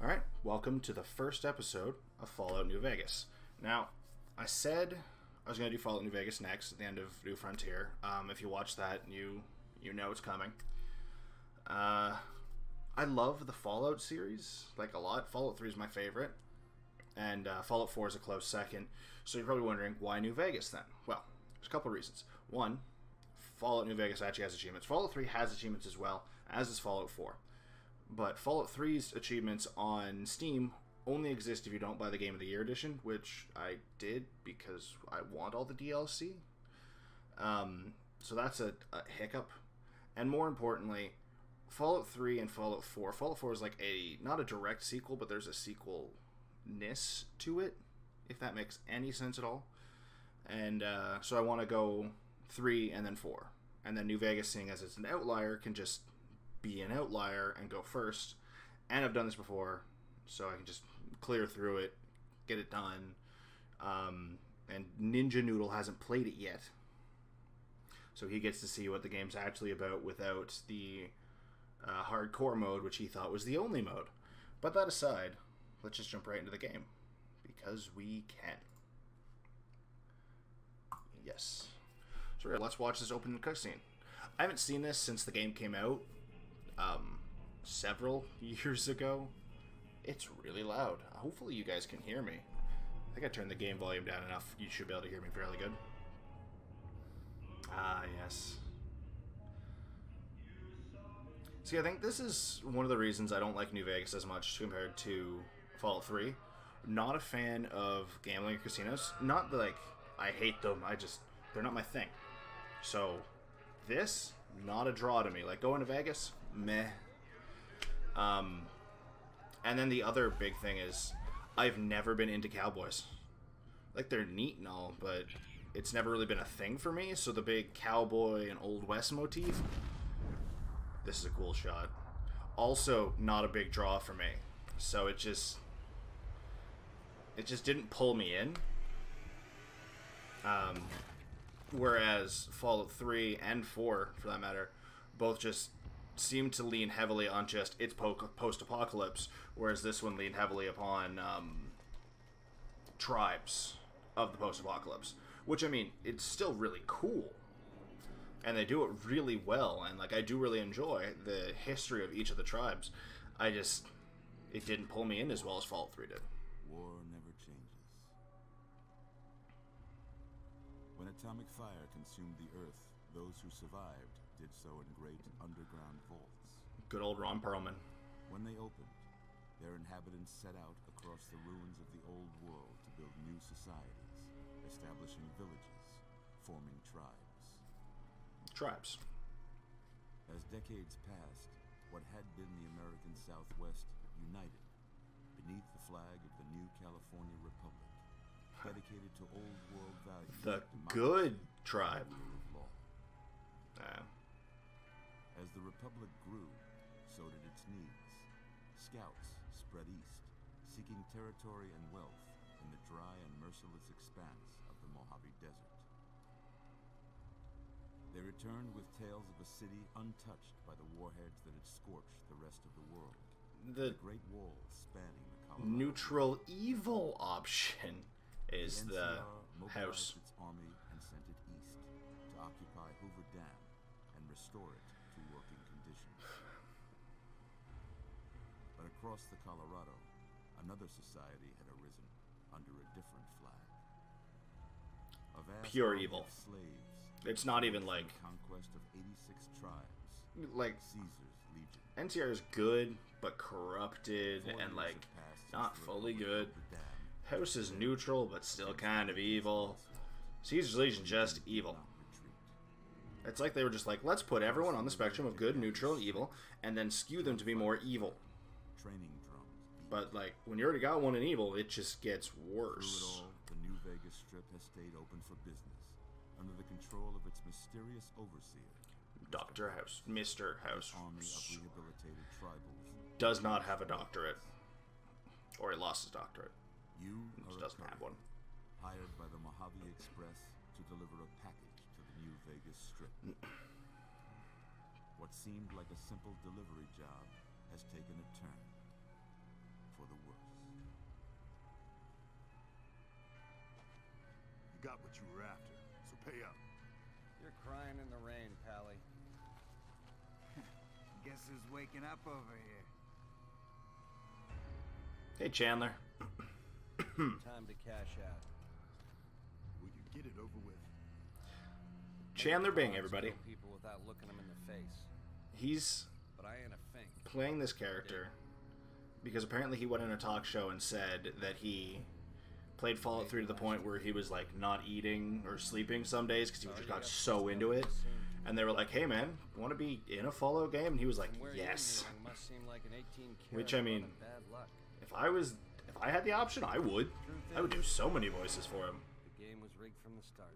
Alright, welcome to the first episode of Fallout New Vegas. Now, I said I was going to do Fallout New Vegas next at the end of New Frontier. If you watch that, you know it's coming. I love the Fallout series, like a lot. Fallout 3 is my favorite, and Fallout 4 is a close second. So you're probably wondering, why New Vegas then? Well, there's a couple of reasons. One, Fallout New Vegas actually has achievements. Fallout 3 has achievements as well, as does Fallout 4. But Fallout 3's achievements on Steam only exist if you don't buy the Game of the Year edition, which I did because I want all the DLC. So that's a hiccup. And more importantly, Fallout 3 and Fallout 4. Fallout 4 is like not a direct sequel, but there's a sequel-ness to it, if that makes any sense at all. And so I want to go 3 and then 4. And then New Vegas, seeing as it's an outlier, can just be an outlier and go first. And I've done this before, so I can just clear through it, get it done. And Ninja Noodle hasn't played it yet, so he gets to see what the game's actually about without the hardcore mode, which he thought was the only mode. But that aside, let's just jump right into the game, because we can. Yes. So let's watch this opening cutscene. I haven't seen this since the game came out several years ago. It's really loud. Hopefully you guys can hear me. I think I turned the game volume down enough. You should be able to hear me fairly good. Ah, yes. See, I think this is one of the reasons I don't like New Vegas as much compared to Fallout 3. Not a fan of gambling casinos. Not like I hate them, they're not my thing. So, this, not a draw to me. Like, going to Vegas, meh. And then the other big thing is, I've never been into cowboys. Like, they're neat and all, but it's never really been a thing for me. So the big cowboy and Old West motif, this is a cool shot. Also, not a big draw for me. So it just didn't pull me in. Whereas Fallout 3 and 4, for that matter, both just seem to lean heavily on just its post-apocalypse, whereas this one leaned heavily upon tribes of the post-apocalypse. Which, I mean, it's still really cool. And they do it really well, and like I do really enjoy the history of each of the tribes. It didn't pull me in as well as Fallout 3 did. War never changes. When atomic fire consumed the Earth, those who survived did so in great underground vaults. Good old Ron Perlman. When they opened, their inhabitants set out across the ruins of the old world to build new societies, establishing villages, forming tribes. Tribes. As decades passed, what had been the American Southwest united beneath the flag of the new California Republic, dedicated to old world values. The good tribe. As the Republic grew, so did its needs. Scouts spread east, seeking territory and wealth in the dry and merciless expanse of the Mojave Desert. They returned with tales of a city untouched by the warheads that had scorched the rest of the world. The Great Wall spanning the Colorado. Neutral evil option is the house. Its army and sent it east to occupy Hoover Dam and restore it to working condition. But across the Colorado, another society had arisen under a different flag. A vast Pure army evil. of slaves. It's not even like Conquest of 86 tribes. like Caesar's Legion. NCR is good but corrupted and like not fully good. House is neutral but still kind of evil. Caesar's Legion just evil. It's like they were just like, let's put everyone on the spectrum of good, neutral, and evil, and then skew them to be more evil. Training drums. But like when you already got one in evil, it just gets worse. Through it all, the New Vegas Strip has stayed open for business, under the control of its mysterious overseer, Dr. House. Mr. House. Army of rehabilitated tribals. Does not have a doctorate. Or he lost his doctorate. You He are doesn't have one. hired by the Mojave Express to deliver a package to the New Vegas Strip. What seemed like a simple delivery job has taken a turn. what you were after, so pay up. You're crying in the rain, Pally. Guess who's waking up over here? Hey, Chandler. Time to cash out. Will you get it over with? Chandler Bing, everybody. People without looking them in the face. He's But I ain't a fink. playing this character because apparently he went on a talk show and said that he played Fallout 3 to the point where he was like not eating or sleeping some days because he just got so into it. And they were like, "Hey man, want to be in a Fallout game?" And he was like, "Yes." Must seem like an 18 Which, I mean, bad luck. if I had the option, I would. I would do so many voices for him. The game was rigged from the start.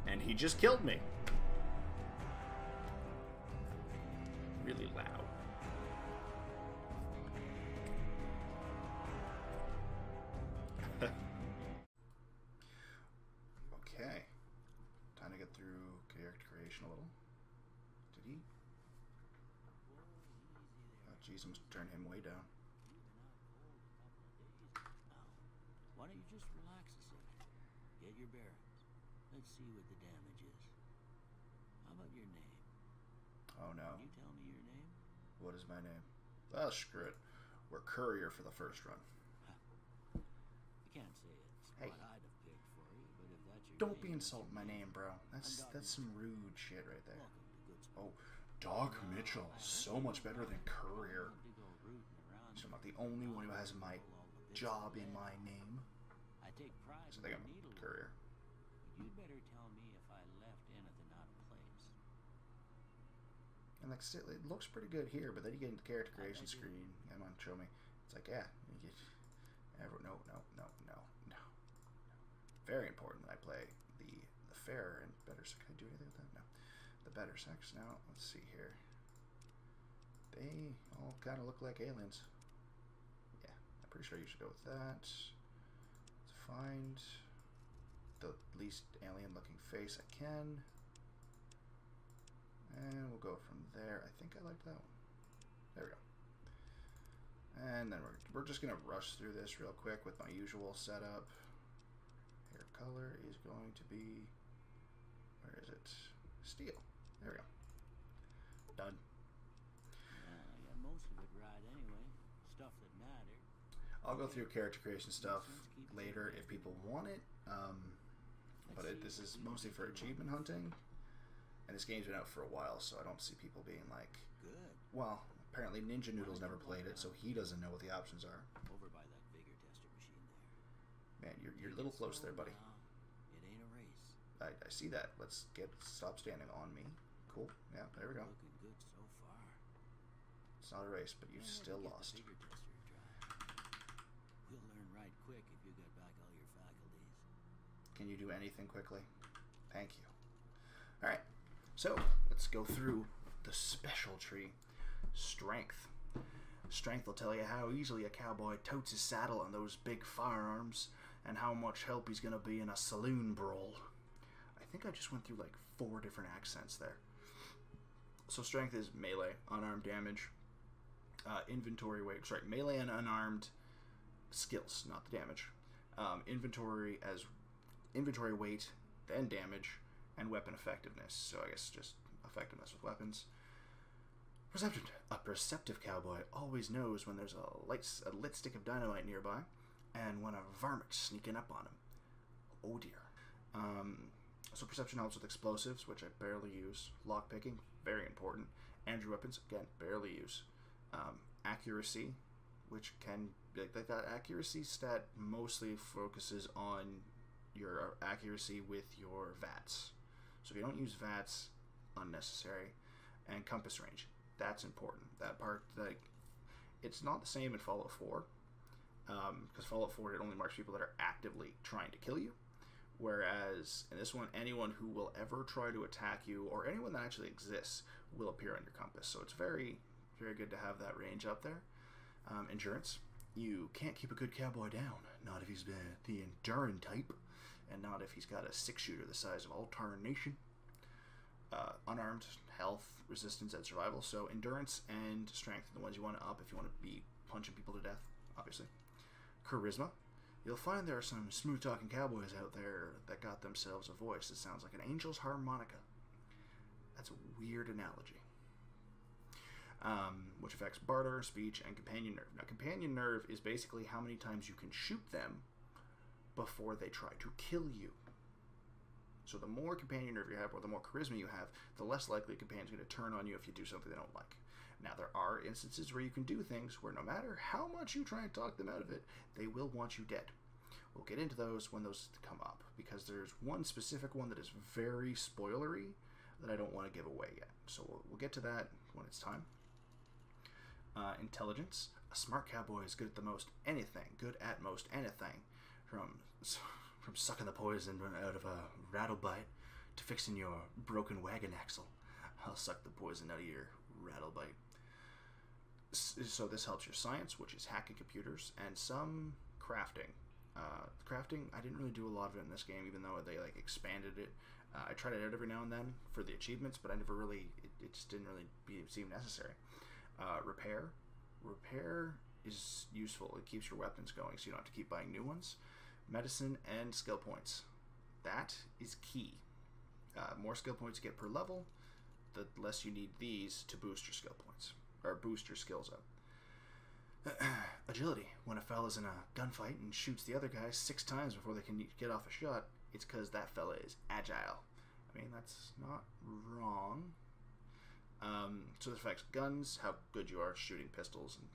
And he just killed me. Really loud. Okay. Time to get through character creation a little. Did he? Oh, jeez, I must turn him way down. Why don't you just relax a second? Get your bearings. Let's see what the damage is. How about your name? Oh no. Can you tell me your name? What is my name? Oh, screw it. We're Courier for the first run. I can't say it's Hey. what I'd have picked for you, but if that's your Don't name, be it's insulting your my name. name, bro. That's some rude shit right there. Welcome to Good Sport. Oh, Doc Mitchell. So much better than Courier. To go rooting around So I'm not the only one who has my job in my name. I take pride So in I think the I'm needle. Courier. You'd better tell me if I left anything out of place. And like, still, it looks pretty good here, but then you get into the character creation screen. Come on, show me. It's like, yeah, you get. No. Very important that I play the fairer and better sex. Can I do anything with that? No. The better sex. Now, let's see here. They all kind of look like aliens. Yeah, I'm pretty sure you should go with that. Let's find the least alien-looking face I can. And we'll go from there. I think I like that one. There we go. And then we're just going to rush through this real quick with my usual setup. Hair color is going to be, where is it? Steel. There we go. Done. Well, I got most of it right anyway. Stuff that mattered. I'll go through character creation stuff later if people want it. But this is mostly for achievement hunting. And this game's been out for a while, so I don't see people being like, Good. well, apparently Ninja Noodle's never played it, so he doesn't know what the options are. Over by that vigor tester machine there. Man, you're a little close there, buddy. It ain't a race. I see that. Let's stop standing on me. Cool. Yeah, there we go. Looking good so far. It's not a race, but you Yeah, still give the lost. vigor tester a try. We'll learn right quick if you get back all your faculties. Can you do anything quickly? Thank you. All right. So let's go through the special tree. Strength. Strength will tell you how easily a cowboy totes his saddle on those big firearms and how much help he's going to be in a saloon brawl. I think I just went through like 4 different accents there. So strength is melee, unarmed damage, inventory weight, sorry, melee and unarmed skills, not the damage. Inventory weight, then damage, and weapon effectiveness. So I guess just effectiveness with weapons. A perceptive cowboy always knows when there's a lit stick of dynamite nearby, and when a varmint's sneaking up on him. Oh dear. So perception helps with explosives, which I barely use. Lockpicking, very important. Andrew weapons, again, barely use. Accuracy, which can like that accuracy stat mostly focuses on your accuracy with your VATS. So if you don't use VATS, unnecessary. And compass range, that's important. That part, like, it's not the same in Fallout 4, because Fallout 4 it only marks people that are actively trying to kill you. Whereas in this one, anyone who will ever try to attack you, or anyone that actually exists, will appear on your compass. So it's very, very good to have that range up there. Endurance. You can't keep a good cowboy down. Not if he's been the enduring type, and not if he's got a 6-shooter the size of all Tarnation. Unarmed, health, resistance, and survival. So endurance and strength are the ones you want to up if you want to be punching people to death, obviously. Charisma. You'll find there are some smooth-talking cowboys out there that got themselves a voice that sounds like an angel's harmonica. That's a weird analogy. Which affects barter, speech, and companion nerve. Now, companion nerve is basically how many times you can shoot them before they try to kill you. So the more companion nerve you have, or the more charisma you have, the less likely a companion's going to turn on you if you do something they don't like. Now, there are instances where you can do things where no matter how much you try and talk them out of it, they will want you dead. We'll get into those when those come up, because there's one specific one that is very spoilery that I don't want to give away yet. So we'll get to that when it's time. Intelligence. A smart cowboy is good at most anything, from sucking the poison out of a rattle bite to fixing your broken wagon axle. I'll suck the poison out of your rattle bite. So this helps your science, which is hacking computers, and some crafting. Crafting, I didn't really do a lot of it in this game, even though they like expanded it. I tried it out every now and then for the achievements, but I never really, it just didn't really seem necessary. Repair. Repair is useful. It keeps your weapons going, so you don't have to keep buying new ones. Medicine and skill points. That is key. More skill points you get per level, the less you need these to boost your skill points, or boost your skills up. Agility. When a fella's in a gunfight and shoots the other guy 6 times before they can get off a shot, it's because that fella is agile. I mean, that's not wrong. So this affects guns, how good you are shooting pistols and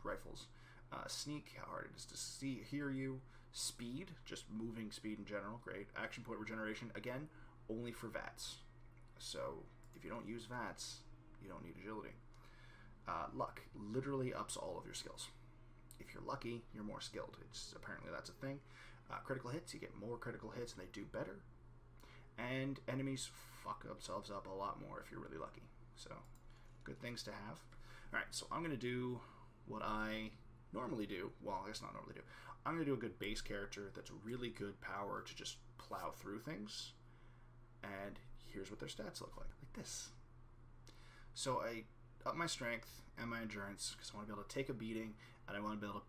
rifles. Sneak, how hard it is to hear you. Speed, just moving speed in general, great. Action point regeneration, again, only for VATS. So if you don't use VATS, you don't need agility. Luck, literally ups all of your skills. If you're lucky, you're more skilled. Apparently that's a thing. Critical hits, you get more critical hits and they do better. And enemies fuck themselves up a lot more if you're really lucky. So, good things to have. Alright, so I'm going to do what I normally do. Well, I guess not normally do. I'm going to do a good base character that's really good power to just plow through things. And here's what their stats look like this. So I up my strength and my endurance because I want to be able to take a beating and I want to be able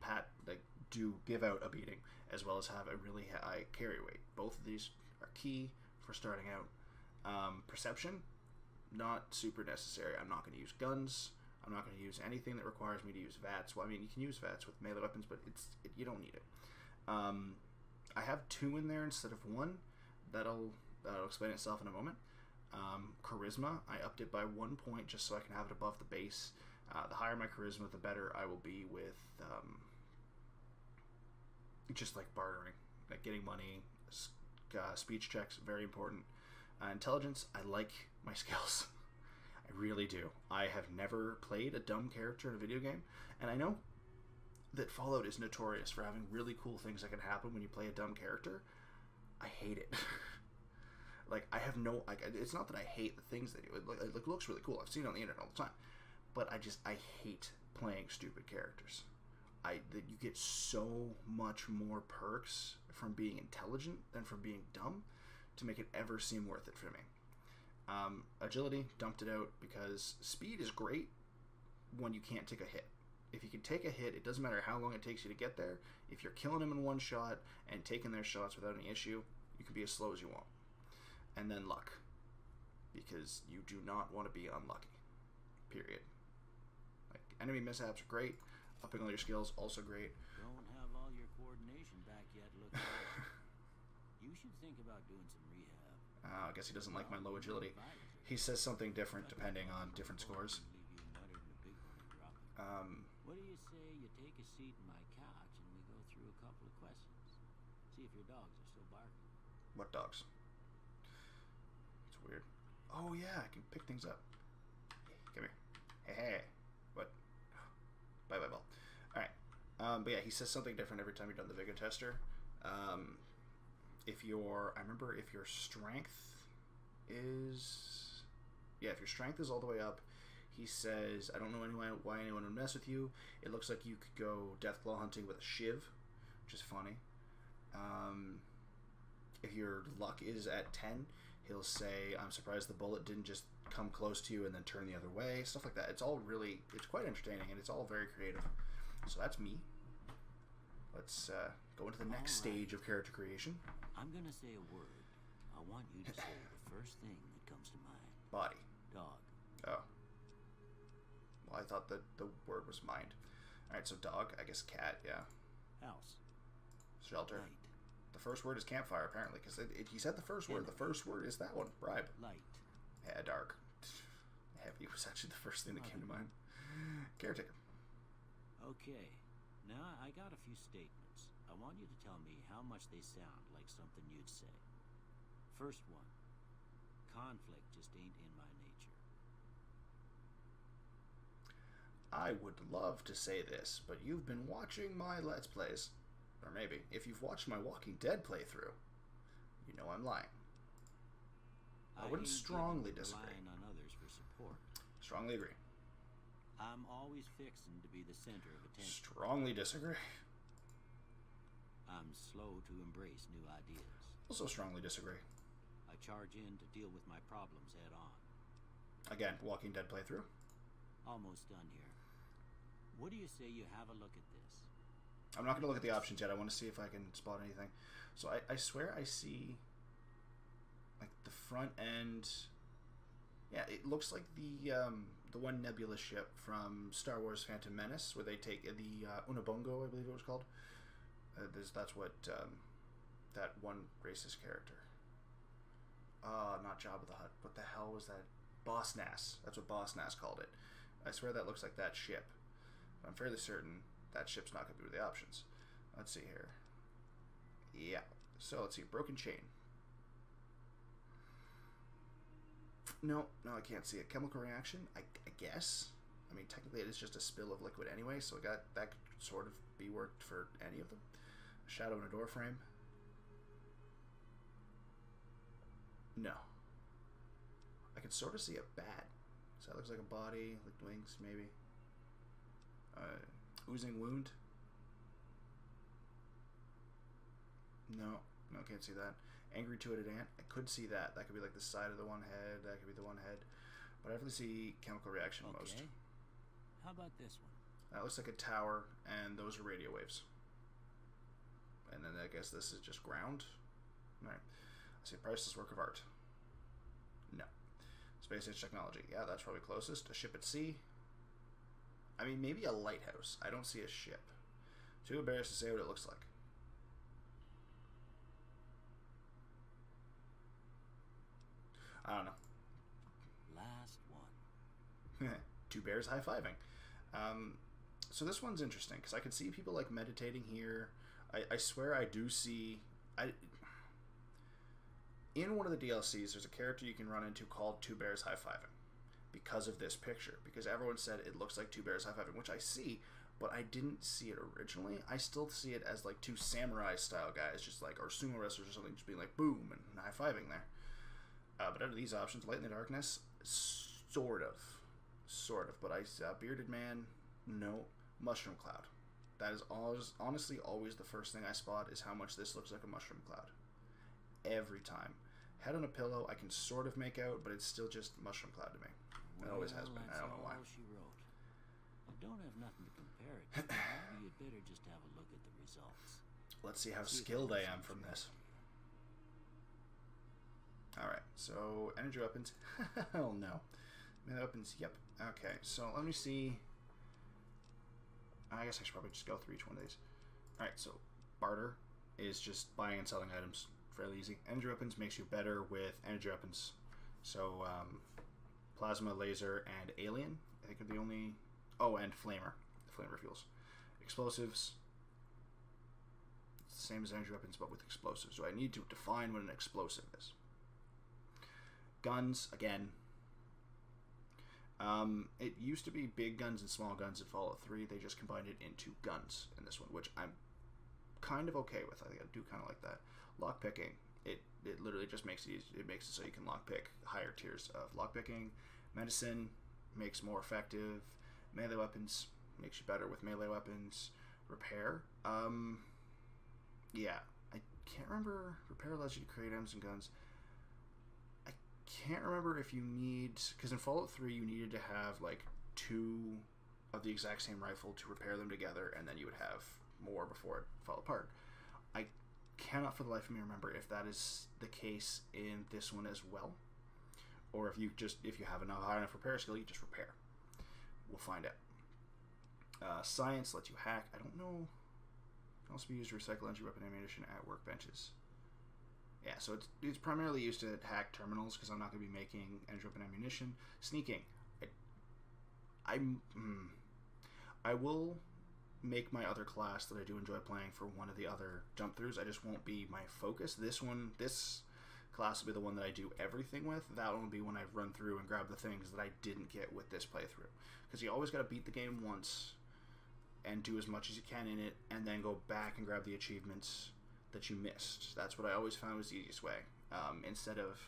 to give out a beating, as well as have a really high carry weight. Both of these are key for starting out. Perception, not super necessary. I'm not going to use guns. I'm not going to use anything that requires me to use VATS. Well, I mean, you can use VATS with melee weapons, but you don't need it. I have 2 in there instead of 1. That'll explain itself in a moment. Charisma, I upped it by 1 point just so I can have it above the base. The higher my charisma, the better I will be with just like bartering, like getting money, speech checks, very important. Intelligence, I like my skills. I really do. I have never played a dumb character in a video game, and I know that Fallout is notorious for having really cool things that can happen when you play a dumb character. I hate it. Like, I have no... it's not that I hate the things they do. It looks really cool. I've seen it on the internet all the time. But I hate playing stupid characters. You get so much more perks from being intelligent than from being dumb to make it ever seem worth it for me. Agility, dumped it out because speed is great when you can't take a hit. If you can take a hit, it doesn't matter how long it takes you to get there. If you're killing them in one shot and taking their shots without any issue, you can be as slow as you want. And then luck, because you do not want to be unlucky, period. Like, enemy mishaps are great. Upping all your skills, also great. Don't have all your coordination back yet, look like. You should think about doing some rehab. I guess he doesn't like my low agility. He says something different depending on different scores. What do you say you take a seat in my couch and we go through a couple of questions? See if your dogs are still barking. What dogs? It's weird. Oh yeah, I can pick things up. Come here. Hey. What? Bye ball. Alright. But yeah, he says something different every time you're done the Vigor tester. If your strength is... Yeah, if your strength is all the way up, he says, I don't know why anyone would mess with you. It looks like you could go Deathclaw hunting with a shiv, which is funny. If your luck is at 10, he'll say, I'm surprised the bullet didn't just come close to you and then turn the other way. Stuff like that. It's quite entertaining, and it's all very creative. So that's me. Let's Go into the next All right. stage of character creation. I'm gonna say a word. I want you to say the first thing that comes to mind. Body. Dog. Oh. Well, I thought that the word was mind. Alright, so dog, I guess cat, yeah. House. Shelter. Light. The first word is campfire, apparently, because he said the first word. The first word is that one. Bribe. Light. Yeah, dark. Heavy was actually the first thing that came to mind. Caretaker. Okay. Now I got a few statements. I want you to tell me how much they sound like something you'd say. First one. Conflict just ain't in my nature. I would love to say this, but you've been watching my Let's Plays. Or maybe, if you've watched my Walking Dead playthrough, you know I'm lying. I wouldn't hate strongly getting disagree. relying on others for support. Strongly agree. I'm always fixing to be the center of attention. Strongly disagree. I'm slow to embrace new ideas. Also strongly disagree. I charge in to deal with my problems head on. Again, Walking Dead playthrough. Almost done here. What do you say you have a look at this? I'm not going to look at the options yet. I want to see if I can spot anything. So I swear I see, like, the front end. Yeah, it looks like the one Nebula ship from Star Wars Phantom Menace, where they take the Unabongo, I believe it was called. That's what that one racist character. Not Jabba the Hutt. What the hell was that? Boss Nass. That's what Boss Nass called it. I swear that looks like that ship. I'm fairly certain that ship's not going to be with the options. Let's see here. Yeah. So let's see. Broken chain. No, I can't see it. Chemical reaction? I guess. I mean, technically it is just a spill of liquid anyway, so that could sort of be worked for any of them. A shadow in a door frame? No. I can sort of see a bat. So that looks like a body, like wings, maybe. Oozing wound? No, can't see that. Angry two-headed ant? I could see that. That could be like the side of the one head. That could be the one head. But I definitely see chemical reaction most. Okay. How about this one? That looks like a tower, and those are radio waves. And then I guess this is just ground. Alright. I see a priceless work of art. No. Space age technology. Yeah, that's probably closest. A ship at sea. I mean, maybe a lighthouse. I don't see a ship. Too embarrassed to say what it looks like. I don't know. Last one. Two bears high-fiving. So this one's interesting, because I can see people, like, meditating here. I swear I do see... In one of the DLCs, there's a character you can run into called Two Bears High-Fiving. Because of this picture. Because everyone said it looks like two bears high-fiving, which I see, but I didn't see it originally. I still see it as, like, two samurai-style guys, just like, or sumo wrestlers or something, just being like, boom, and high-fiving there. But out of these options, Light in the Darkness, sort of, but Bearded Man, no. Mushroom Cloud. That is honestly always the first thing I spot, is how much this looks like a mushroom cloud. Every time. Head on a pillow, I can sort of make out, but it's still just mushroom cloud to me. It always has been. I don't know why. All she wrote. I don't have nothing to compare it to. Maybe you'd better just have a look at the results. Let's see how See if skilled I there's am from this. Alright, so energy weapons. Hell no. Melee weapons, yep. Okay, so let me see. I guess I should probably just go through each one of these. Alright, so barter is just buying and selling items. Fairly easy. Energy weapons makes you better with energy weapons. So, plasma, laser, and alien, I think are the only... Oh, and flamer. The flamer fuels. Explosives. It's the same as energy weapons, but with explosives. So I need to define what an explosive is. Guns, again. It used to be big guns and small guns in Fallout 3. They just combined it into guns in this one, which I'm kind of okay with. I think I do kind of like that. Lockpicking. It literally just makes it easy. It makes it so you can lockpick higher tiers of lockpicking. Medicine makes more effective. Melee weapons makes you better with melee weapons. Repair. Yeah. I can't remember. Repair allows you to create items and guns. I can't remember if you need... Because in Fallout 3 you needed to have like 2 of the exact same rifle to repair them together, and then you would have more before it fell apart. cannot for the life of me remember if that is the case in this one as well, or if you have enough high enough repair skill, you just repair. We'll find out. Science lets you hack. I don't know. It can also be used to recycle energy, weapon, ammunition at workbenches. Yeah, so it's primarily used to hack terminals because I'm not going to be making energy, weapon, ammunition. Sneaking. I will make my other class that I do enjoy playing for one of the other jump throughs. I just won't be my focus. This class will be the one that I do everything with. That one will be when I run through and grab the things that I didn't get with this playthrough. Because you always got to beat the game once and do as much as you can in it, and then go back and grab the achievements that you missed. That's what I always found was the easiest way. Instead of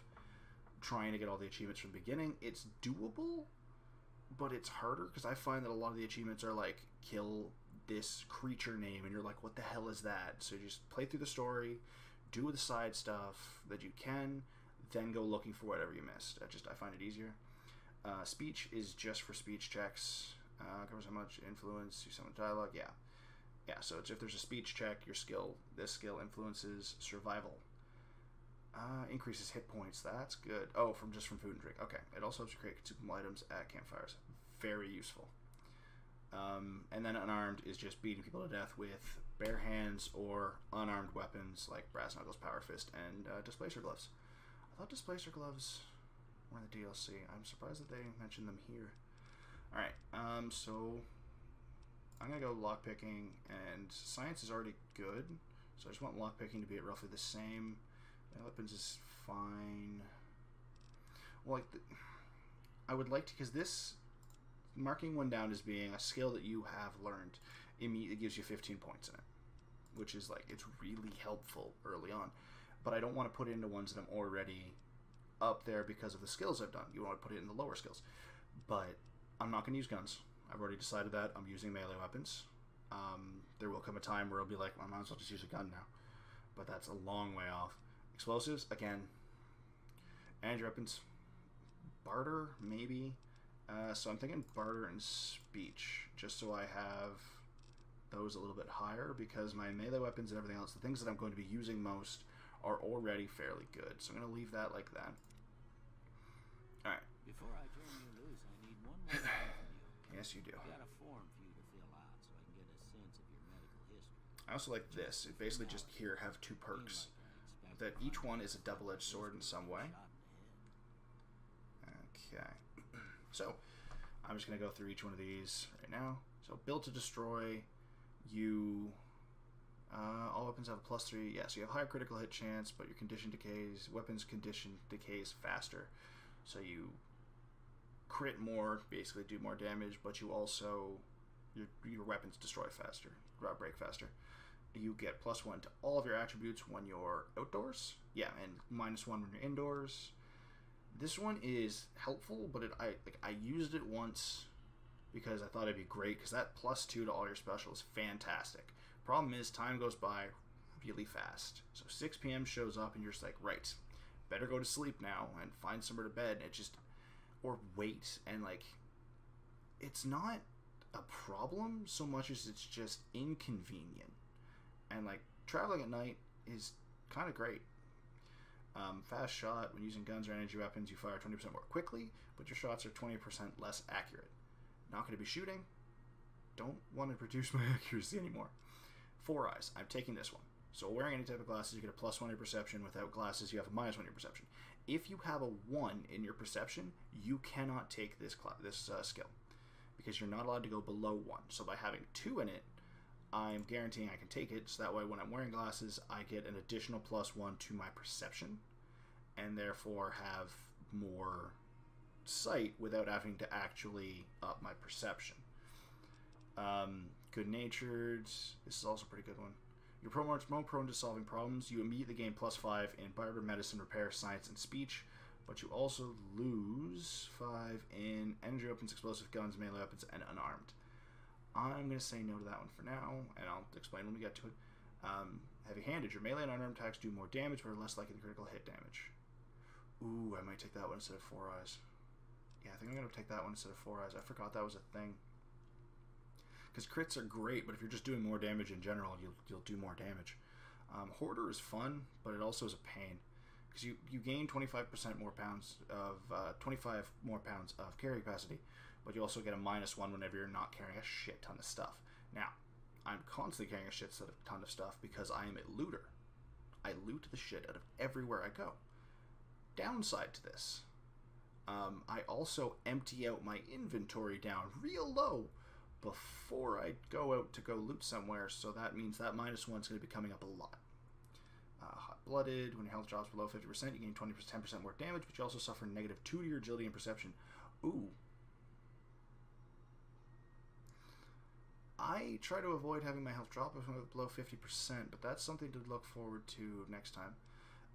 trying to get all the achievements from the beginning, it's doable, but it's harder because I find that a lot of the achievements are like, kill this creature name, and you're like, what the hell is that? So you just play through the story, do the side stuff that you can, then go looking for whatever you missed. I find it easier. Speech is just for speech checks. Covers how much influence, do some dialogue. Yeah, so it's if there's a speech check, this skill influences survival. Increases hit points. That's good. Oh, from food and drink. Okay. It also helps you create consumable items at campfires. Very useful. And then unarmed is just beating people to death with bare hands or unarmed weapons like brass knuckles, power fist, and displacer gloves. I thought displacer gloves were in the DLC. I'm surprised that they mentioned them here. Alright, so I'm going to go lockpicking, and science is already good, so I just want lockpicking to be at roughly the same. Weapons is fine. Well, I would like to, because this, marking one down as being a skill that you have learned, immediately gives you 15 points in it, which is like, it's really helpful early on. But I don't want to put it into ones that I'm already up there because of the skills I've done. You want to put it in the lower skills. But I'm not going to use guns. I've already decided that. I'm using melee weapons. There will come a time where I'll be like, I might as well just use a gun now. But that's a long way off. Explosives, again. And weapons. Barter, maybe. So I'm thinking barter and speech, just so I have those a little bit higher, because my melee weapons and everything else, the things that I'm going to be using most, are already fairly good. So I'm going to leave that like that. Alright. Before I turn you loose, I need one more thing from you. Yes, you do. I've got a form for you to fill out so I can get a sense of your medical history. I also like this. It basically just here have 2 perks. That each one is a double-edged sword in some way. Okay. So, I'm just going to go through each one of these right now. So, build to destroy. All weapons have a +3. Yeah, so you have higher critical hit chance, but your condition decays. Weapons condition decays faster. So you crit more, basically do more damage, but you also, your weapons destroy faster, break faster. You get +1 to all of your attributes when you're outdoors. Yeah, and -1 when you're indoors. This one is helpful, but I used it once because I thought it'd be great, because that +2 to all your special is fantastic. Problem is, time goes by really fast. So 6 p.m. shows up and you're just like, right, better go to sleep now and find somewhere to bed, and or wait, and like, it's not a problem so much as it's just inconvenient. And like, traveling at night is kind of great. Fast shot. When using guns or energy weapons, you fire 20% more quickly, but your shots are 20% less accurate. Not going to be shooting. Don't want to reduce my accuracy anymore. 4 eyes. I'm taking this one. So wearing any type of glasses, you get a +1 in your perception. Without glasses, you have a -1 in your perception. If you have a 1 in your perception, you cannot take this skill, because you're not allowed to go below 1. So by having 2 in it, I'm guaranteeing I can take it, so that way when I'm wearing glasses, I get an additional +1 to my perception, and therefore have more sight without having to actually up my perception. Good-natured. This is also a pretty good one. You're more prone to solving problems. You immediately gain +5 in barter, medicine, repair, science, and speech, but you also lose 5 in energy weapons, explosive guns, melee weapons, and unarmed. I'm going to say no to that one for now, and I'll explain when we get to it. Heavy-handed. Your melee and unarmed attacks do more damage, but are less likely to critical hit damage. Ooh, I might take that one instead of 4 eyes. Yeah, I think I'm going to take that one instead of 4 eyes. I forgot that was a thing. Because crits are great, but if you're just doing more damage in general, you'll do more damage. Hoarder is fun, but it also is a pain. Because you gain 25% more pounds of 25 more pounds of carry capacity, but you also get a -1 whenever you're not carrying a shit ton of stuff. Now, I'm constantly carrying a shit ton of stuff because I am a looter. I loot the shit out of everywhere I go. Downside to this, I also empty out my inventory down real low before I go out to go loot somewhere, so that means that -1 is going to be coming up a lot. Hot-blooded, when your health drops below 50%, you gain 10% more damage, but you also suffer -2 to your agility and perception. Ooh. I try to avoid having my health drop below 50%, but that's something to look forward to next time.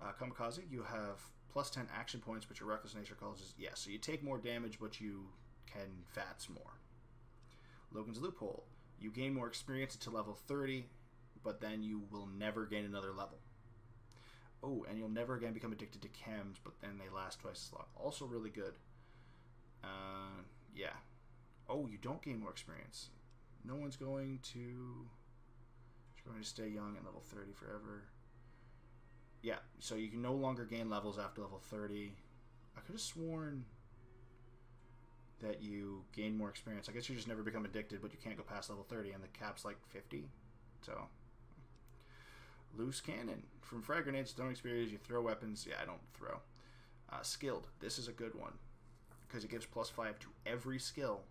Kamikaze, you have +10 action points, but your reckless nature causes... Yeah, so you take more damage, but you can VATS more. Logan's Loophole, you gain more experience until level 30, but then you will never gain another level. Oh, and you'll never again become addicted to chems, but then they last twice as long. Also really good. Yeah. Oh, you don't gain more experience. No one's going to... You're going to stay young at level 30 forever. Yeah, so you can no longer gain levels after level 30. I could have sworn that you gain more experience. I guess you just never become addicted, but you can't go past level 30, and the cap's like 50. So... Loose Cannon. From frag grenades, don't experience, you throw weapons. Yeah, I don't throw. Skilled. This is a good one, because it gives +5 to every skill,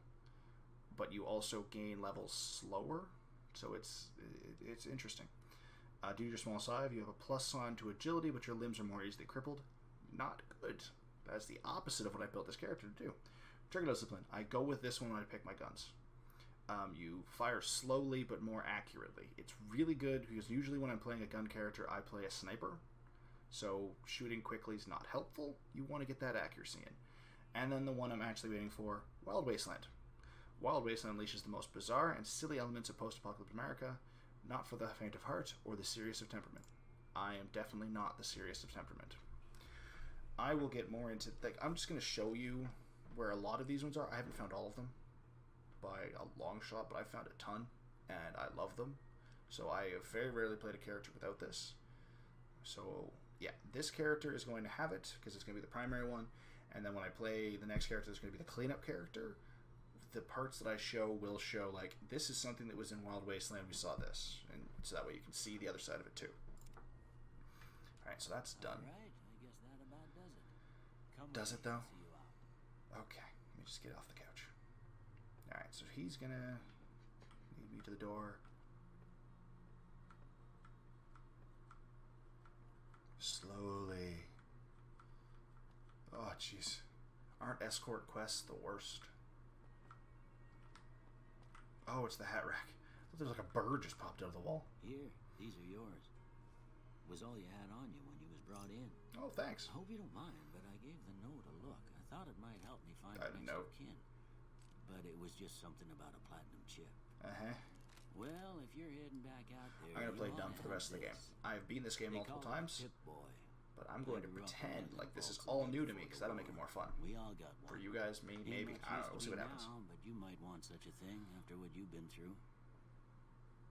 but you also gain levels slower, so it's interesting. Due to your small size, you have a +1 to agility, but your limbs are more easily crippled. Not good. That's the opposite of what I built this character to do. Trigger discipline. I go with this one when I pick my guns. You fire slowly but more accurately. It's really good because usually when I'm playing a gun character, I play a sniper. So shooting quickly is not helpful. You want to get that accuracy in. And then the one I'm actually waiting for, Wild Wasteland. Wild Wasteland unleashes the most bizarre and silly elements of post-apocalyptic America, not for the faint of heart or the serious of temperament. I am definitely not the serious of temperament. I will get more into... I'm just going to show you where a lot of these ones are. I haven't found all of them by a long shot, but I found a ton, and I love them. So I have very rarely played a character without this. So yeah, this character is going to have it because it's going to be the primary one, and then when I play the next character, it's going to be the cleanup character. The parts that I show will show, like, this is something that was in Wild Wasteland, we saw this, and so that way you can see the other side of it too. Alright, so that's done. Alright, I guess that about does it. Come Does with it me, though? I'll see you out. Okay, let me just get off the couch. Alright, so he's gonna lead me to the door. Slowly. Oh, jeez. Aren't escort quests the worst? Oh, it's the hat rack. There's like a bird just popped out of the wall. Here, these are yours. Was all you had on you when you was brought in. Oh, thanks. I hope you don't mind, but I gave the note a look. I thought it might help me find A the next note? of kin. But it was just something about a platinum chip. Uh-huh. Well, if you're heading back out there, I'm gonna play you dumb ought for the to rest of have the game. this. I've beaten this game They multiple call it times, Pip Boy. but I'm going to Played rough pretend on like this is folks all way new to before me, because the that'll make it war. more fun. We all got one. For you guys, me, Ain't maybe. much I use don't know. We'll to see me what happens. now, but you might want such a thing after what you've been through.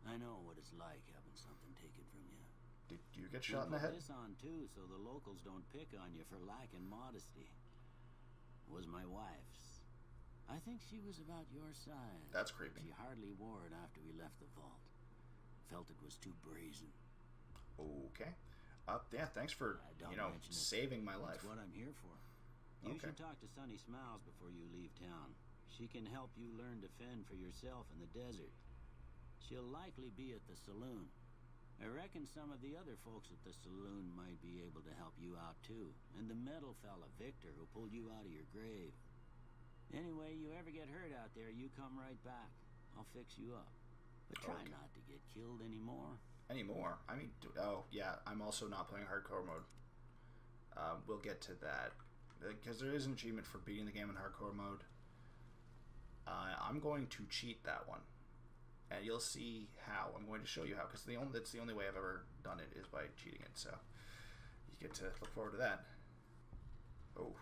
I know what it's like having something taken from you. Did you get We shot in the put head? this on too, so the locals don't pick on you for lacking modesty. Was my wife's. I think she was about your size. That's creepy. She hardly wore it after we left the vault. Felt it was too brazen. Okay. Yeah, thanks for, Don't mention it. saving my life. That's what I'm here for. You Okay. should talk to Sunny Smiles before you leave town. She can help you learn to fend for yourself in the desert. She'll likely be at the saloon. I reckon some of the other folks at the saloon might be able to help you out too. And the metal fella, Victor, who pulled you out of your grave. Anyway, you ever get hurt out there, you come right back. I'll fix you up. But try Okay. not to get killed anymore. Anymore. I mean, oh, yeah, I'm also not playing hardcore mode. We'll get to that. Because there is an achievement for beating the game in hardcore mode. I'm going to cheat that one. And you'll see how. I'm going to show you how. Because that's the only way I've ever done it is by cheating it. So you get to look forward to that. Oh.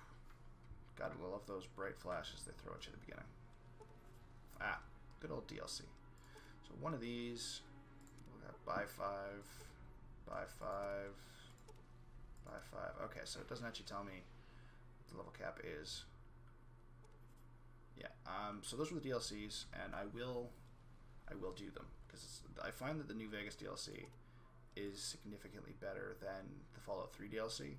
Gotta love those bright flashes they throw at you at the beginning. Ah, good old DLC. So one of these, we'll have buy 5. Buy 5. Buy 5. Okay, so it doesn't actually tell me what the level cap is. Yeah, so those were the DLCs, and I will do them, because I find that the New Vegas DLC is significantly better than the Fallout 3 DLC.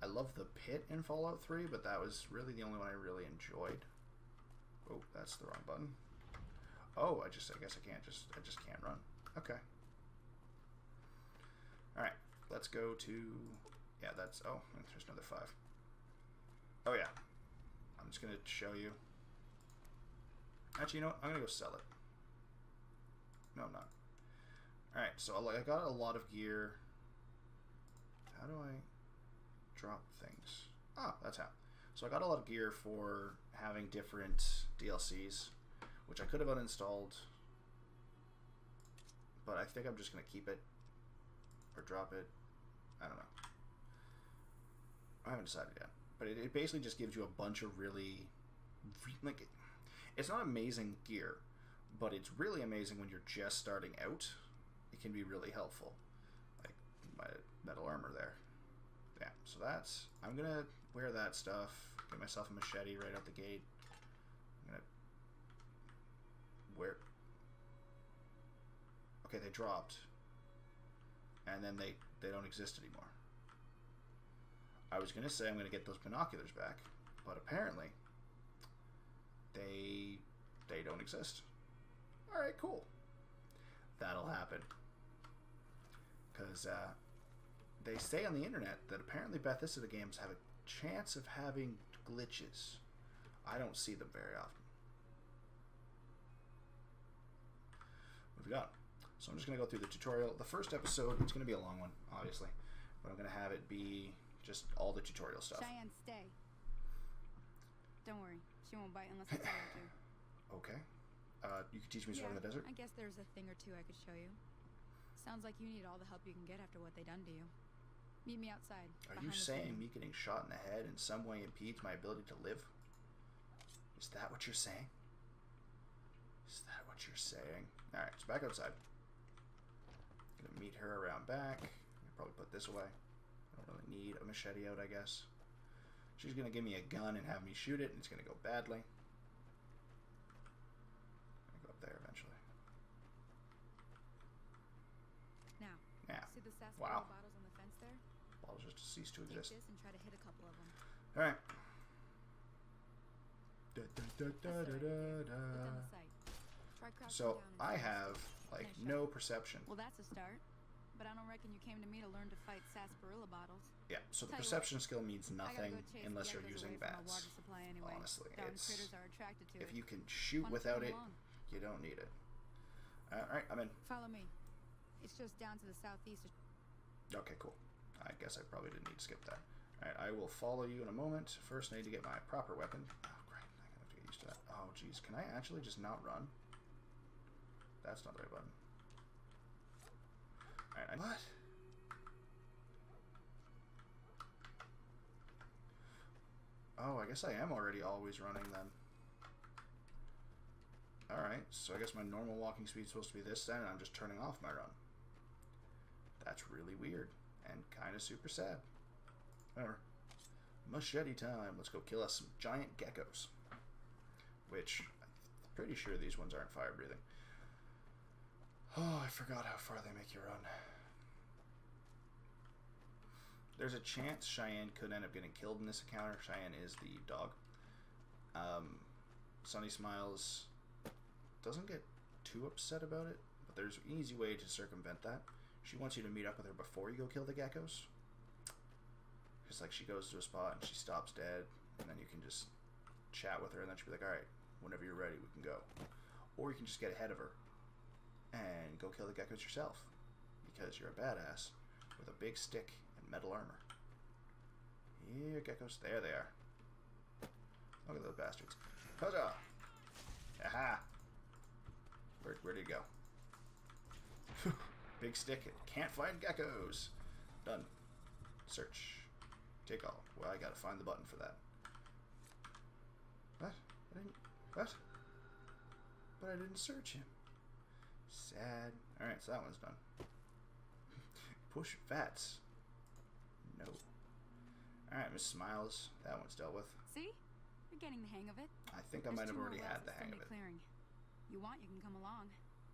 I love the pit in Fallout 3, but that was really the only one I really enjoyed. Oh, that's the wrong button. Oh, I guess I just can't run. Okay. Alright, let's go to, yeah, that's, oh, there's another 5. Oh yeah, I'm just gonna show you. Actually, you know what, I'm gonna go sell it. No, I'm not. Alright, so I got a lot of gear. How do I drop things? Ah, that's how. So I got a lot of gear for having different DLCs, which I could have uninstalled, but I think I'm just going to keep it or drop it. I don't know. I haven't decided yet. But it basically just gives you a bunch of really, like, it's not amazing gear, but it's really amazing when you're just starting out. It can be really helpful. Like my metal armor there. Yeah, so that's, I'm going to wear that stuff, get myself a machete right out the gate. I'm going to wear, okay, they dropped, and then they don't exist anymore. I was going to say I'm going to get those binoculars back, but apparently they don't exist. Alright, cool. That'll happen. Because they say on the internet that apparently Bethesda games have a chance of having glitches. I don't see them very often. What have we got? So I'm just going to go through the tutorial. The first episode, it's going to be a long one, obviously. But I'm going to have it be just all the tutorial stuff. Cheyenne, stay. Don't worry. She won't bite unless I tell her to. Okay. You can teach me to swim in the desert? I guess there's a thing or two I could show you. Sounds like you need all the help you can get after what they done to you. Meet me outside. Are you saying me getting shot in the head in some way impedes my ability to live? Is that what you're saying? Is that what you're saying? Alright, so back outside. Gonna meet her around back. I'll probably put this away. I don't really need a machete out, I guess. She's gonna give me a gun and have me shoot it, and it's gonna go badly. I'll go up there eventually. Now, see the sarsaparilla bottles on the fence there? Bottles just cease to exist. Take this and try to hit a couple of them. Alright. So I have like no perception. Well, that's a start. But I don't reckon you came to me to learn to fight sarsaparilla bottles. Yeah, so the perception skill means nothing unless you're using bats. Anyway. Honestly, critters are attracted to if you can shoot without it, you don't need it. Alright, I'm in. Follow me. It's just down to the southeast. Okay, cool. I guess I probably didn't need to skip that. Alright, I will follow you in a moment. First, I need to get my proper weapon. Oh, great. I'm going to have to get used to that. Oh, jeez. Can I actually just not run? That's not the right button. Alright, what? Oh, I guess I am already always running then. Alright, so I guess my normal walking speed is supposed to be this then, and I'm just turning off my run. That's really weird, and kind of super sad. Whatever. Machete time. Let's go kill us some giant geckos. Which, I'm pretty sure these ones aren't fire breathing. Oh, I forgot how far they make you run. There's a chance Cheyenne could end up getting killed in this encounter. Cheyenne is the dog. Sunny Smiles doesn't get too upset about it, but there's an easy way to circumvent that. She wants you to meet up with her before you go kill the geckos. Because like she goes to a spot and she stops dead, and then you can just chat with her, and then she'll be like, alright, whenever you're ready, we can go. Or you can just get ahead of her and go kill the geckos yourself, because you're a badass with a big stick and metal armor. Here, geckos. There they are. Look at those bastards. Huzzah! Aha! Where'd he go? Big stick. Can't find geckos. Done. Search. Take all. Well, I gotta find the button for that. What? What? But I didn't search him. Sad. Alright, so that one's done. Push VATS. No. Alright, Miss Smiles. That one's dealt with. See? You're getting the hang of it. I think I might have already had the hang of it. Clearing. You want, you can come along.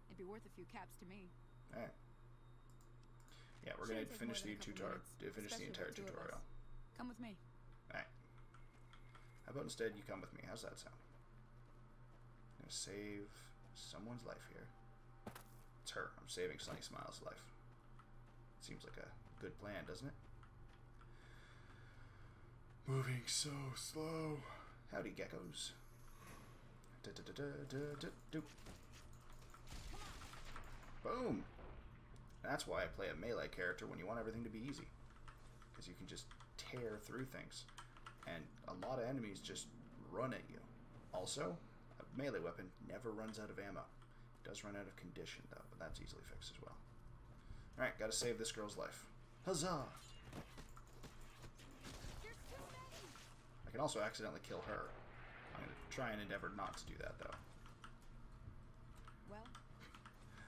It'd be worth a few caps to me. Alright. Yeah, we're going to finish the tutorial. Finish the entire tutorial. Come with me. Alright. How about instead you come with me? How's that sound? I'm going to save someone's life here. It's her. I'm saving Sunny Smiles' life. Seems like a good plan, doesn't it? Moving so slow. Howdy, geckos. Boom! That's why I play a melee character when you want everything to be easy. Because you can just tear through things. And a lot of enemies just run at you. Also, a melee weapon never runs out of ammo. It does run out of condition, though, but that's easily fixed as well. Alright, gotta save this girl's life. Huzzah! I can also accidentally kill her. I'm gonna try and endeavor not to do that, though. Well,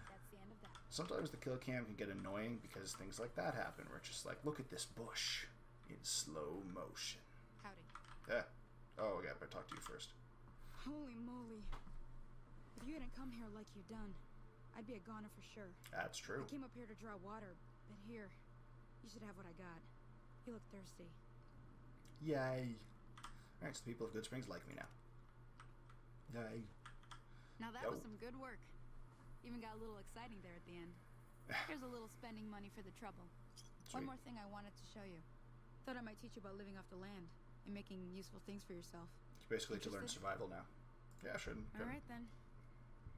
that's the end of that. Sometimes the kill cam can get annoying because things like that happen, where it's just like, look at this bush in slow motion. Howdy. Yeah. Oh, yeah, but talk to you first. Holy moly. If you hadn't come here like you done, I'd be a goner for sure. That's true. I came up here to draw water, but here, you should have what I got. You look thirsty. Yay. Alright, so the people of Good Springs like me now. Yay. Now that was some good work. Even got a little exciting there at the end. Here's a little spending money for the trouble. Sweet. One more thing I wanted to show you. Thought I might teach you about living off the land and making useful things for yourself. It's basically to learn survival now. Yeah, shouldn't. Alright then.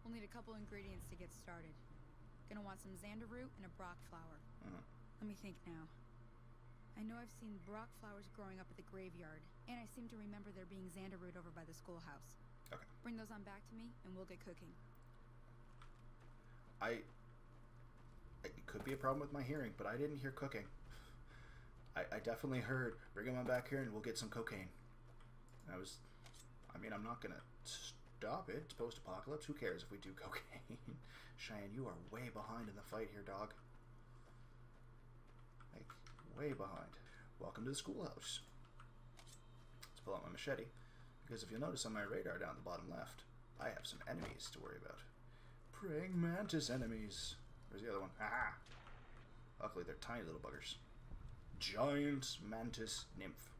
We'll need a couple ingredients to get started. Gonna want some xander root and a brock flower. Let me think now. I know I've seen brock flowers growing up at the graveyard, and I seem to remember there being xander root over by the schoolhouse. Okay. Bring those on back to me, and we'll get cooking. It could be a problem with my hearing, but I didn't hear cooking. I definitely heard, bring them on back here and we'll get some cocaine. I mean, I'm not gonna stop it. It's post-apocalypse. Who cares if we do cocaine? Cheyenne, you are way behind in the fight here, dog. Like, way behind. Welcome to the schoolhouse. Let's pull out my machete. Because if you'll notice on my radar down the bottom left, I have some enemies to worry about. Praying mantis enemies. Where's the other one? Ah! Luckily, they're tiny little buggers. Giant mantis nymph.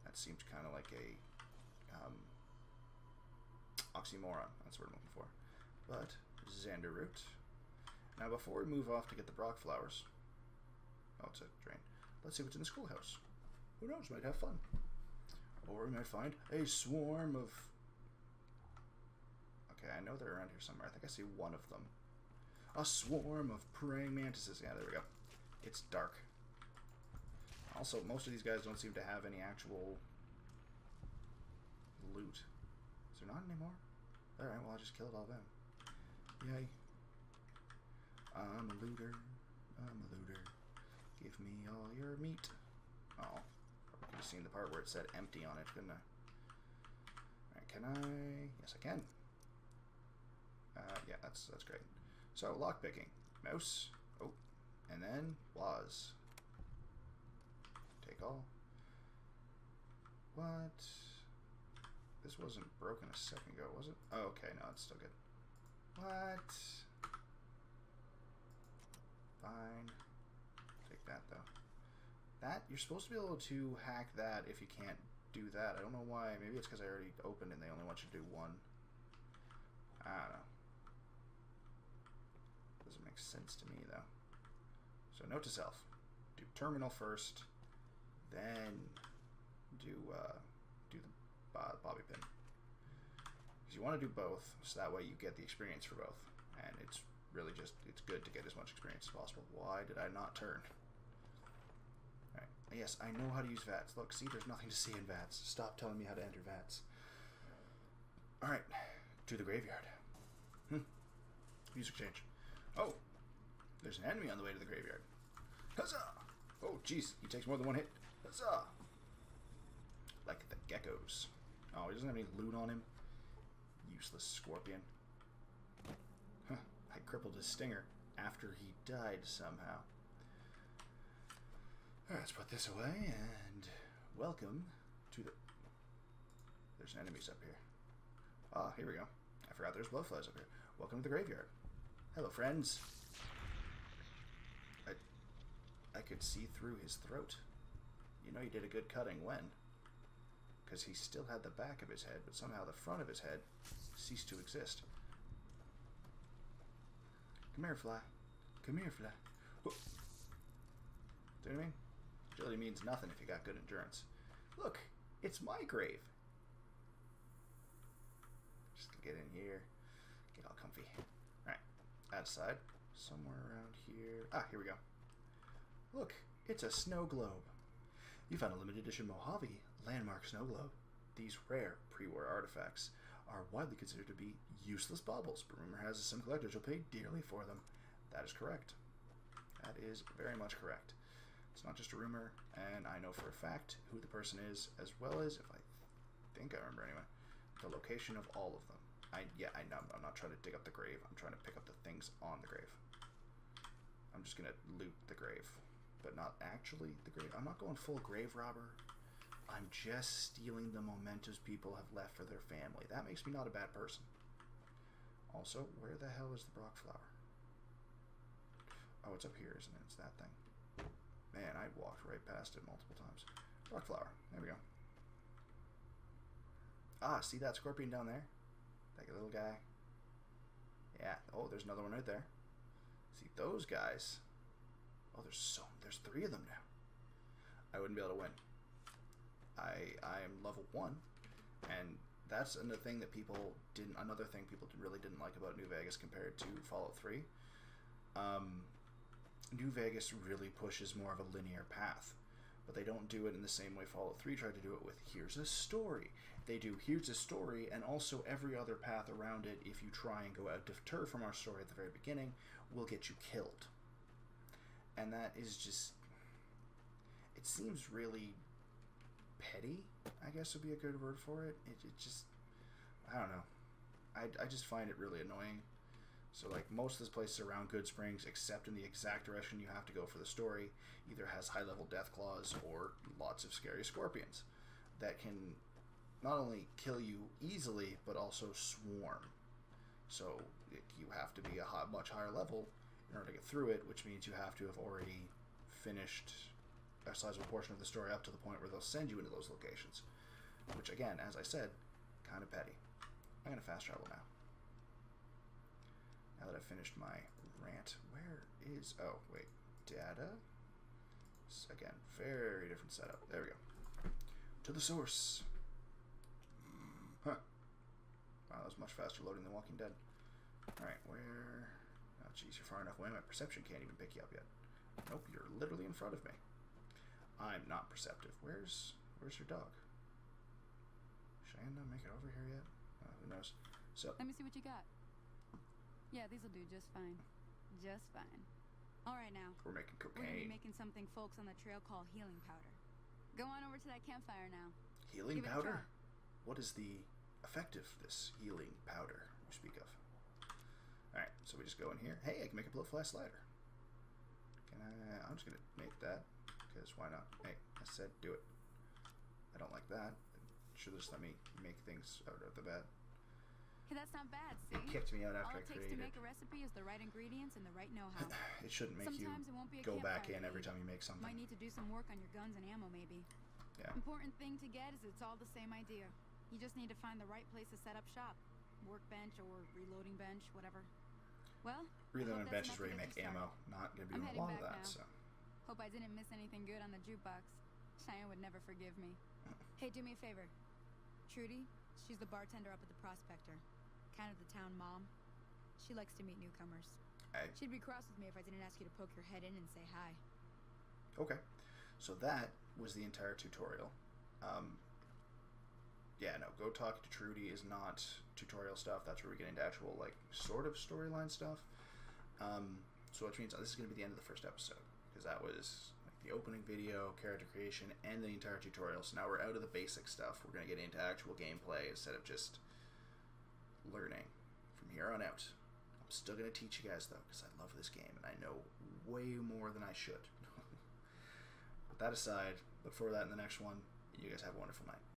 That seemed kind of like a oxymoron. That's what I'm looking for. But xander root. Now, before we move off to get the brock flowers, oh, it's a drain. Let's see what's in the schoolhouse. Who knows? Might have fun. Or we might find a swarm of. Okay, I know they're around here somewhere. I think I see one of them. A swarm of praying mantises. Yeah, there we go. It's dark. Also, most of these guys don't seem to have any actual loot. Is there not anymore? Alright, well, I just killed all them. Yay. I'm a looter. I'm a looter. Give me all your meat. Oh. I could have seen the part where it said empty on it, couldn't I? Alright, can I? Yes, I can. Yeah, that's great. So, lockpicking. Mouse. Oh. And then, was. Take all. What? This wasn't broken a second ago, was it? Oh, okay, no, it's still good. What? Fine. Take that, though. That, you're supposed to be able to hack that if you can't do that. I don't know why. Maybe it's because I already opened and they only want you to do one. I don't know. Doesn't make sense to me, though. So, note to self. Do terminal first, then do the bobby pin. Because you want to do both, so that way you get the experience for both. And it's really just, it's good to get as much experience as possible. Why did I not turn? Alright. Yes, I know how to use VATS. Look, see, there's nothing to see in VATS. Stop telling me how to enter VATS. Alright. To the graveyard. Music change. Oh! There's an enemy on the way to the graveyard. Huzzah! Oh, jeez. He takes more than one hit. Huzzah! Like the geckos. Oh, he doesn't have any loot on him. Useless scorpion. Huh. I crippled his stinger after he died somehow. Alright, let's put this away, and welcome to the... There's enemies up here. Ah, here we go. I forgot there's blowflies up here. Welcome to the graveyard. Hello, friends. I could see through his throat. You know you did a good cutting when? Because he still had the back of his head, but somehow the front of his head ceased to exist. Come here, fly. Come here, fly. Whoa. Do you know what I mean? Agility means nothing if you got good endurance. Look, it's my grave. Just get in here. Get all comfy. Alright, outside. Somewhere around here. Ah, here we go. Look, it's a snow globe. You found a limited edition Mojave landmark snow globe. These rare pre-war artifacts are widely considered to be useless baubles, but rumor has it some collectors will pay dearly for them. That is correct. That is very much correct. It's not just a rumor, and I know for a fact who the person is, as well as, if I think I remember anyway, the location of all of them. I know, I'm not trying to dig up the grave. I'm trying to pick up the things on the grave. I'm just going to loot the grave, but not actually the grave. I'm not going full grave robber. I'm just stealing the mementos people have left for their family. That makes me not a bad person. Also, where the hell is the Brock flower? Oh, it's up here, isn't it? It's that thing. Man, I walked right past it multiple times. Brock flower. There we go. Ah, see that scorpion down there? That little guy? Yeah. Oh, there's another one right there. See those guys? Oh, there's 3 of them now. I wouldn't be able to win. I am level 1, and that's another thing that people really didn't like about New Vegas compared to Fallout 3. New Vegas really pushes more of a linear path, but they don't do it in the same way Fallout 3 tried to do it with here's a story. They do here's a story, and also every other path around it, if you try and go out deter from our story at the very beginning, will get you killed. And that is just... It seems really petty, I guess would be a good word for it. It just... I don't know. I just find it really annoying. So, like, most of this place around Good Springs, except in the exact direction you have to go for the story, either has high-level death claws or lots of scary scorpions that can not only kill you easily, but also swarm. So, you have to be a much higher level in order to get through it, which means you have to have already finished a sizable portion of the story up to the point where they'll send you into those locations. Which, again, as I said, kind of petty. I'm going to fast travel now. Now that I've finished my rant, where is... Oh, wait. Data? Again, very different setup. There we go. To the source. Huh. Wow, that was much faster loading than Walking Dead. Alright, where... Oh, jeez, you're far enough away. My perception can't even pick you up yet. Nope, you're literally in front of me. I'm not perceptive. Where's your dog? Shanda, make it over here yet? Who knows? So... Let me see what you got. Yeah, these'll do just fine. Just fine. Alright now. We're making cocaine. We're gonna be making something folks on the trail call healing powder. Go on over to that campfire now. Healing Give it a powder? try. What is the effect of this healing powder you speak of? Alright, so we just go in here. Hey, I can make a blowfly slider. I'm just gonna make that, because why not? Hey, I said do it. I don't like that. Should just let me make things out of the bat. Hey, that's not bad, see? It kicked me out All after I it takes created to make a recipe is the right ingredients and the right know-how. It shouldn't make Sometimes you it won't be a go back campfire in every feed. time you make something. Might need to do some work on your guns and ammo, maybe. Yeah. Important thing to get is it's all the same idea. You just need to find the right place to set up shop. Workbench or reloading bench, whatever. Well, Reloading bench is enough where to you get make you ammo. started. Not going to be I'm doing a heading lot of back that, now. so... Hope I didn't miss anything good on the jukebox. Cheyenne would never forgive me. Hey, do me a favor. Trudy, she's the bartender up at the Prospector. Kind of the town mom. She likes to meet newcomers. She'd be cross with me if I didn't ask you to poke your head in and say hi. Okay. So that was the entire tutorial. Yeah, no, go talk to Trudy is not tutorial stuff. That's where we get into actual, like, sort of storyline stuff. So which means this is going to be the end of the first episode. Because that was like the opening video, character creation, and the entire tutorial. So now we're out of the basic stuff. We're going to get into actual gameplay instead of just learning from here on out. I'm still going to teach you guys, though, because I love this game, and I know way more than I should. with that aside, look for that in the next one. You guys have a wonderful night.